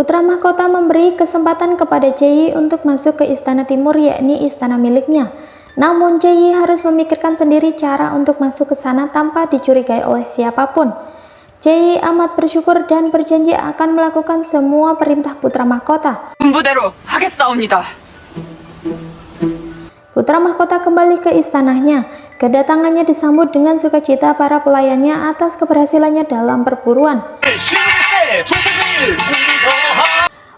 Putra mahkota memberi kesempatan kepada Jae untuk masuk ke istana timur, yakni istana miliknya. Namun Jae harus memikirkan sendiri cara untuk masuk ke sana tanpa dicurigai oleh siapapun. Jae amat bersyukur dan berjanji akan melakukan semua perintah putra mahkota. Putra mahkota kembali ke istananya. Kedatangannya disambut dengan sukacita para pelayannya atas keberhasilannya dalam perburuan.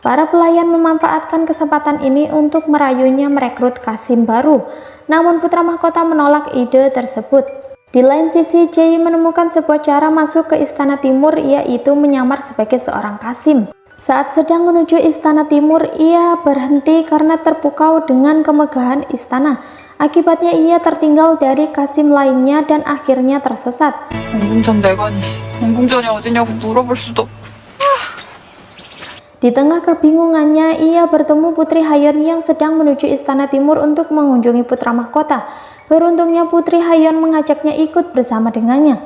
Para pelayan memanfaatkan kesempatan ini untuk merayunya merekrut Qasim baru. Namun putra mahkota menolak ide tersebut. Di lain sisi, Jae menemukan sebuah cara masuk ke istana timur, yaitu menyamar sebagai seorang Qasim. Saat sedang menuju istana timur, ia berhenti karena terpukau dengan kemegahan istana. Akibatnya ia tertinggal dari Qasim lainnya dan akhirnya tersesat. Di tengah kebingungannya, ia bertemu Putri Hayon yang sedang menuju istana timur untuk mengunjungi putra mahkota. Beruntungnya Putri Hayon mengajaknya ikut bersama dengannya.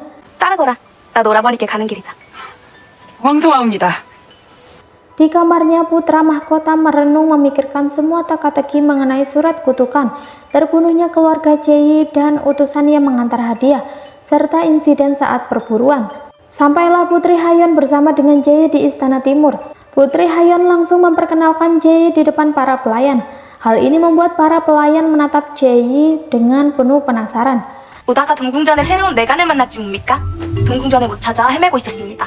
Di kamarnya, putra mahkota merenung memikirkan semua teka-teki mengenai surat kutukan, terbunuhnya keluarga Jae dan utusan yang mengantar hadiah, serta insiden saat perburuan. Sampailah Putri Hayon bersama dengan Jae di istana timur. Putri Hayon langsung memperkenalkan Jae di depan para pelayan. Hal ini membuat para pelayan menatap Jae dengan penuh penasaran. 오다가 동궁전에 새로운 내간을 만났지 뭡니까? 동궁전에 못 찾아 헤매고 있었습니다.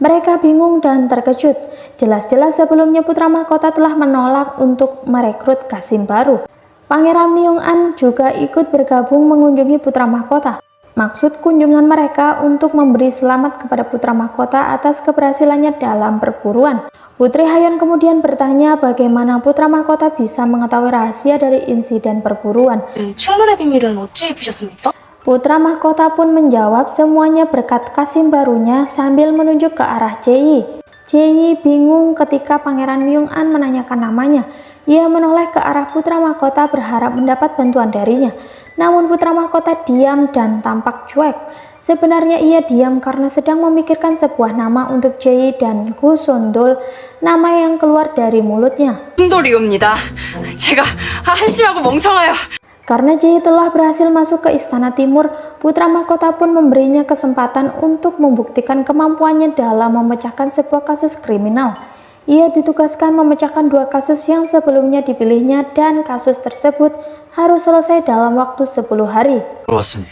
Mereka bingung dan terkejut. Jelas-jelas sebelumnya putra mahkota telah menolak untuk merekrut Qasim baru. Pangeran Myung-an juga ikut bergabung mengunjungi putra mahkota. Maksud kunjungan mereka untuk memberi selamat kepada putra mahkota atas keberhasilannya dalam perburuan. Putri Hayon kemudian bertanya bagaimana putra mahkota bisa mengetahui rahasia dari insiden perburuan. 충문의 비밀은 어찌 부셨습니까? Putra mahkota pun menjawab semuanya berkat Qasim barunya sambil menunjuk ke arah Jae. Jae bingung ketika Pangeran Myung-an menanyakan namanya. Ia menoleh ke arah putra mahkota berharap mendapat bantuan darinya. Namun putra mahkota diam dan tampak cuek. Sebenarnya ia diam karena sedang memikirkan sebuah nama untuk Jae dan Gu Sondol, nama yang keluar dari mulutnya. 순돌이옵니다. 제가 한심하고 멍청해요. Karena Jae telah berhasil masuk ke istana timur, putra mahkota pun memberinya kesempatan untuk membuktikan kemampuannya dalam memecahkan sebuah kasus kriminal. Ia ditugaskan memecahkan 2 kasus yang sebelumnya dipilihnya dan kasus tersebut harus selesai dalam waktu 10 hari. 왔으니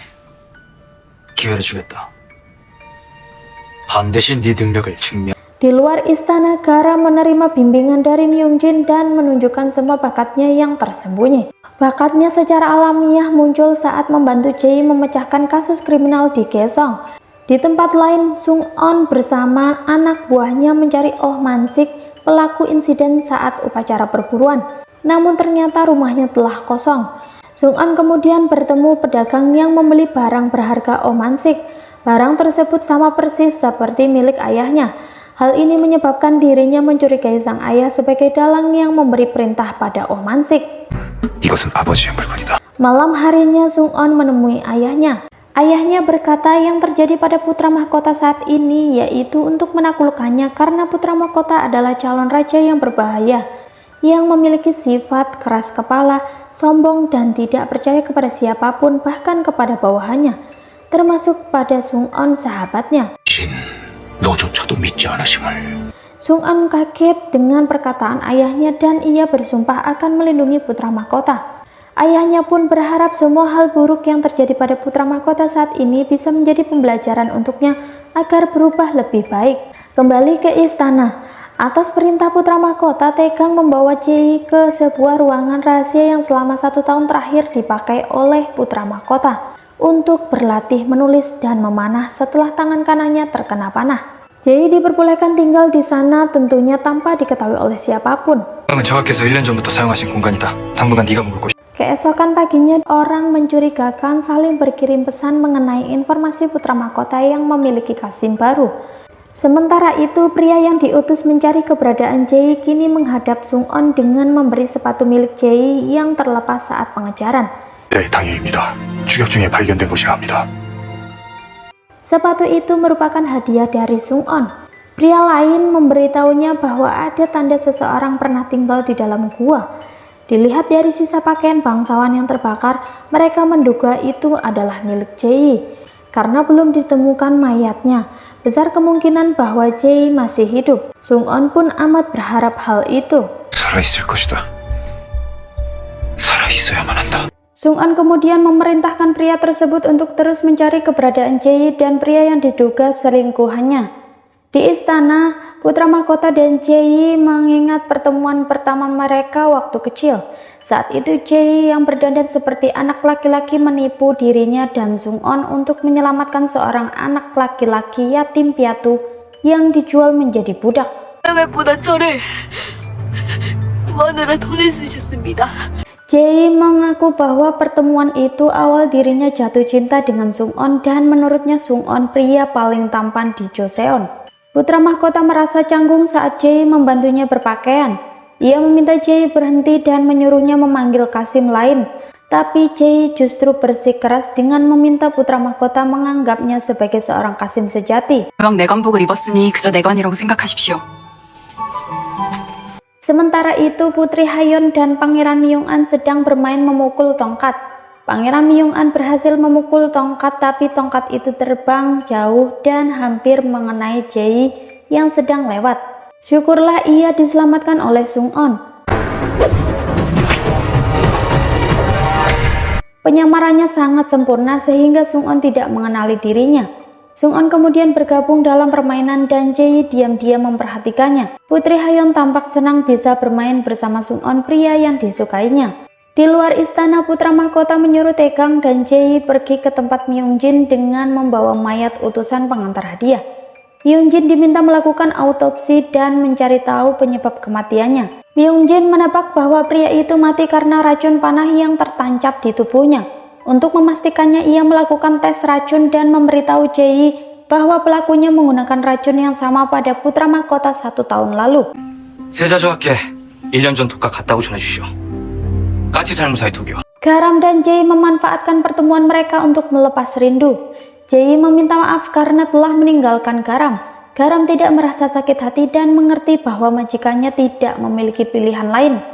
기회를 주겠다. 반드시 네 능력을 증명. Di luar istana, Gara menerima bimbingan dari Myung-jin dan menunjukkan semua bakatnya yang tersembunyi. Bakatnya secara alamiah muncul saat membantu Jae memecahkan kasus kriminal di Gaesong. Di tempat lain, Sung-on bersama anak buahnya mencari Oh Man-sik, pelaku insiden saat upacara perburuan. Namun ternyata rumahnya telah kosong. Sung-on kemudian bertemu pedagang yang membeli barang berharga Oh Man-sik. Barang tersebut sama persis seperti milik ayahnya. Hal ini menyebabkan dirinya mencurigai sang ayah sebagai dalang yang memberi perintah pada Oh Man-sik. 이것은 아버지의 물건이다. Malam harinya Sung-on menemui ayahnya. Ayahnya berkata yang terjadi pada putra mahkota saat ini yaitu untuk menaklukkannya karena putra mahkota adalah calon raja yang berbahaya, yang memiliki sifat keras kepala, sombong dan tidak percaya kepada siapapun, bahkan kepada bawahannya, termasuk pada Sung-on sahabatnya. 너조차도 믿지 않으심을. Sung-on kaget dengan perkataan ayahnya dan ia bersumpah akan melindungi putra mahkota. Ayahnya pun berharap semua hal buruk yang terjadi pada putra mahkota saat ini bisa menjadi pembelajaran untuknya agar berubah lebih baik. Kembali ke istana, atas perintah putra mahkota, Taegang membawa Jae ke sebuah ruangan rahasia yang selama 1 tahun terakhir dipakai oleh putra mahkota untuk berlatih menulis dan memanah setelah tangan kanannya terkena panah. Jae diperbolehkan tinggal di sana tentunya tanpa diketahui oleh siapapun. 정확해서 1년 전부터 사용하신 공간이다. 당분간 네가 묵을 곳이다. Keesokan paginya, orang mencurigakan saling berkirim pesan mengenai informasi putra mahkota yang memiliki Qasim baru. Sementara itu, pria yang diutus mencari keberadaan Jae kini menghadap Sung-on dengan memberi sepatu milik Jae yang terlepas saat pengejaran. 네, 당연입니다. 추격 중에 발견된 것이라 합니다. Sepatu itu merupakan hadiah dari Sung-on. Pria lain memberitahunya bahwa ada tanda seseorang pernah tinggal di dalam gua. Dilihat dari sisa pakaian bangsawan yang terbakar, mereka menduga itu adalah milik Jae. Karena belum ditemukan mayatnya, besar kemungkinan bahwa Jae masih hidup. Sung-on pun amat berharap hal itu. 살아있을 것이다. 살아있어야만 한다. Sung-on kemudian memerintahkan pria tersebut untuk terus mencari keberadaan Jae dan pria yang diduga selingkuhannya. Di istana, putra mahkota dan Jae mengingat pertemuan pertama mereka waktu kecil. Saat itu Jae yang berdandan seperti anak laki-laki menipu dirinya dan Sung-on untuk menyelamatkan seorang anak laki-laki yatim piatu yang dijual menjadi budak. 보다 저를 구하느라 돈을 쓰셨습니다. Jae mengaku bahwa pertemuan itu awal dirinya jatuh cinta dengan Sung-on dan menurutnya Sung-on pria paling tampan di Joseon. Putra mahkota merasa canggung saat Jae membantunya berpakaian. Ia meminta Jae berhenti dan menyuruhnya memanggil Kasim lain. Tapi Jae justru bersikeras dengan meminta putra mahkota menganggapnya sebagai seorang Kasim sejati. 이왕 내관복을 입었으니 그저 내관이라고 생각하십시오. Sementara itu Putri Hayeon dan Pangeran Myung-an sedang bermain memukul tongkat. Pangeran Myung-an berhasil memukul tongkat tapi tongkat itu terbang jauh dan hampir mengenai Jae yang sedang lewat. Syukurlah ia diselamatkan oleh Sung-on. Penyamarannya sangat sempurna sehingga Sung-on tidak mengenali dirinya. Sung-on kemudian bergabung dalam permainan dan Jae diam-diam memperhatikannya. Putri Hayeon tampak senang bisa bermain bersama Sung-on pria yang disukainya. Di luar istana, putra mahkota menyuruh Taegang dan Jae pergi ke tempat Myung-jin dengan membawa mayat utusan pengantar hadiah. Myung-jin diminta melakukan autopsi dan mencari tahu penyebab kematiannya. Myung-jin menebak bahwa pria itu mati karena racun panah yang tertancap di tubuhnya. Untuk memastikannya, ia melakukan tes racun dan memberitahu Jae bahwa pelakunya menggunakan racun yang sama pada putra mahkota 1 tahun lalu. 세자저하께 1년 전 독가 갔다고 전해주시오. 까치 살무사의 독이요. Garam dan Jae memanfaatkan pertemuan mereka untuk melepas rindu. Jae meminta maaf karena telah meninggalkan Garam. Garam tidak merasa sakit hati dan mengerti bahwa majikannya tidak memiliki pilihan lain.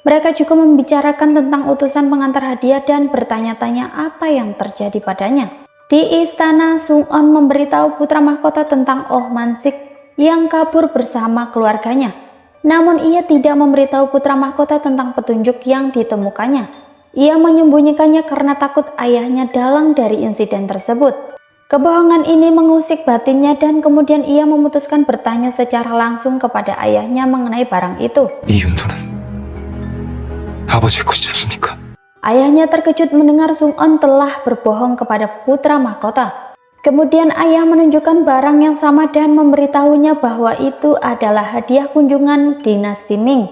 Mereka juga membicarakan tentang utusan pengantar hadiah dan bertanya-tanya apa yang terjadi padanya. Di istana, Sung-on memberitahu putra mahkota tentang Oh Man-sik yang kabur bersama keluarganya. Namun ia tidak memberitahu putra mahkota tentang petunjuk yang ditemukannya. Ia menyembunyikannya karena takut ayahnya dalang dari insiden tersebut. Kebohongan ini mengusik batinnya dan kemudian ia memutuskan bertanya secara langsung kepada ayahnya mengenai barang itu. 이 윤도는 아버지의 것이지 않습니까? Ayahnya terkejut mendengar Sung-on telah berbohong kepada putra mahkota. Kemudian ayah menunjukkan barang yang sama dan memberitahunya bahwa itu adalah hadiah kunjungan dinasti Ming.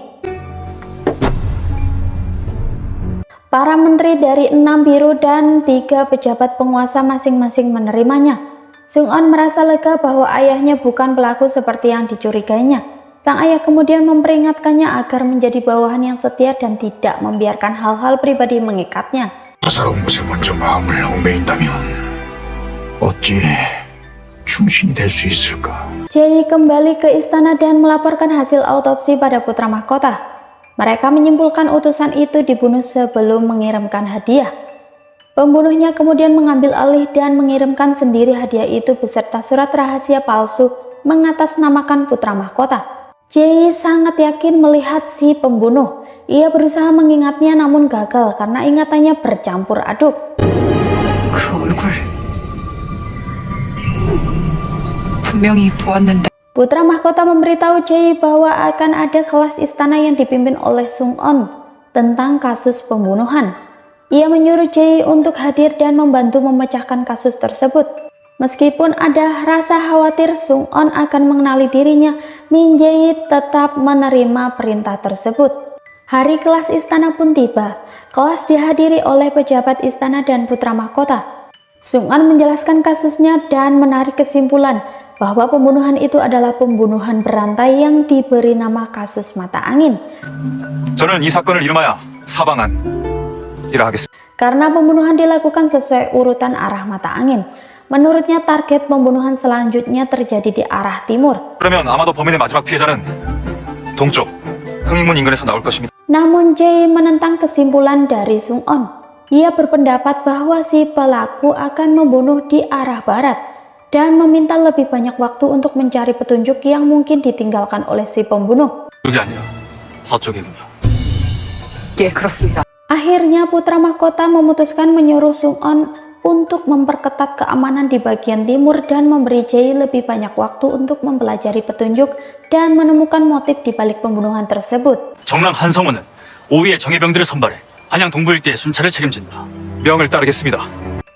Para menteri dari 6 biru dan 3 pejabat penguasa masing-masing menerimanya. Sung-on merasa lega bahwa ayahnya bukan pelaku seperti yang dicurigainya. Sang ayah kemudian memperingatkannya agar menjadi bawahan yang setia dan tidak membiarkan hal-hal pribadi mengikatnya. 사사로운 것에 먼저 마음을 얽매인다면 어찌 충신이 될 수 있을까? Jae kembali ke istana dan melaporkan hasil autopsi pada putra mahkota. Mereka menyimpulkan utusan itu dibunuh sebelum mengirimkan hadiah. Pembunuhnya kemudian mengambil alih dan mengirimkan sendiri hadiah itu beserta surat rahasia palsu mengatasnamakan putra mahkota. Jae sangat yakin melihat si pembunuh. Ia berusaha mengingatnya namun gagal karena ingatannya bercampur aduk. 그 얼굴 분명히 보았는데. Putra mahkota memberitahu Jae bahwa akan ada kelas istana yang dipimpin oleh Sung-on tentang kasus pembunuhan. Ia menyuruh Jae untuk hadir dan membantu memecahkan kasus tersebut. Meskipun ada rasa khawatir Sung-on akan mengenali dirinya, Min Jae tetap menerima perintah tersebut. Hari kelas istana pun tiba. Kelas dihadiri oleh pejabat istana dan putra mahkota. Sung-on menjelaskan kasusnya dan menarik kesimpulan bahwa pembunuhan itu adalah pembunuhan berantai yang diberi nama kasus mata angin. 저는 이 사건을 이름하여 사방안이라 하겠습니다. Karena pembunuhan dilakukan sesuai urutan arah mata angin, Menurutnya target pembunuhan selanjutnya terjadi di arah timur. 그러면 아마도 범인의 마지막 피해자는 동쪽 흥익문 인근에서 나올 것입니다. Namun Jae menentang kesimpulan dari Sung-on. Ia berpendapat bahwa si pelaku akan membunuh di arah barat dan meminta lebih banyak waktu untuk mencari petunjuk yang mungkin ditinggalkan oleh si pembunuh. 그게 아니라 서쪽이군요. 예, 그렇습니다. Akhirnya putra mahkota memutuskan menyuruh Sung-on untuk memperketat keamanan di bagian timur dan memberi Jae lebih banyak waktu untuk mempelajari petunjuk dan menemukan motif di balik pembunuhan tersebut. 정랑 한성원은 5위의 정예병들을 선발해 한양 동부 일대의 순찰을 책임진다. 명을 따르겠습니다.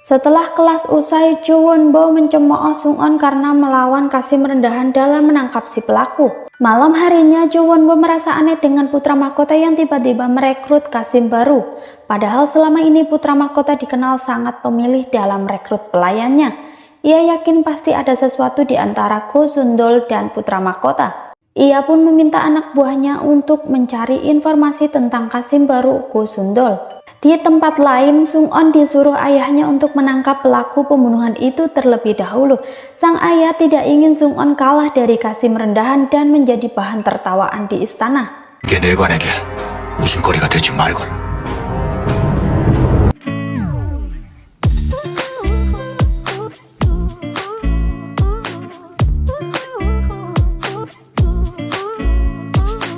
Setelah kelas usai, Jo Won-bo mencemooh Sung-on karena melawan Kasim rendahan dalam menangkap si pelaku. Malam harinya, Jo Won-bo merasa aneh dengan putra mahkota yang tiba-tiba merekrut Kasim baru. Padahal selama ini putra mahkota dikenal sangat pemilih dalam rekrut pelayannya. Ia yakin pasti ada sesuatu di antara Go Sundol dan putra mahkota. Ia pun meminta anak buahnya untuk mencari informasi tentang Kasim baru Go Sundol. Di tempat lain, Sung-on disuruh ayahnya untuk menangkap pelaku pembunuhan itu terlebih dahulu. Sang ayah tidak ingin Sung-on kalah dari Kasim rendahan dan menjadi bahan tertawaan di istana. 이게 내 관에게 웃음거리가 되지 말걸.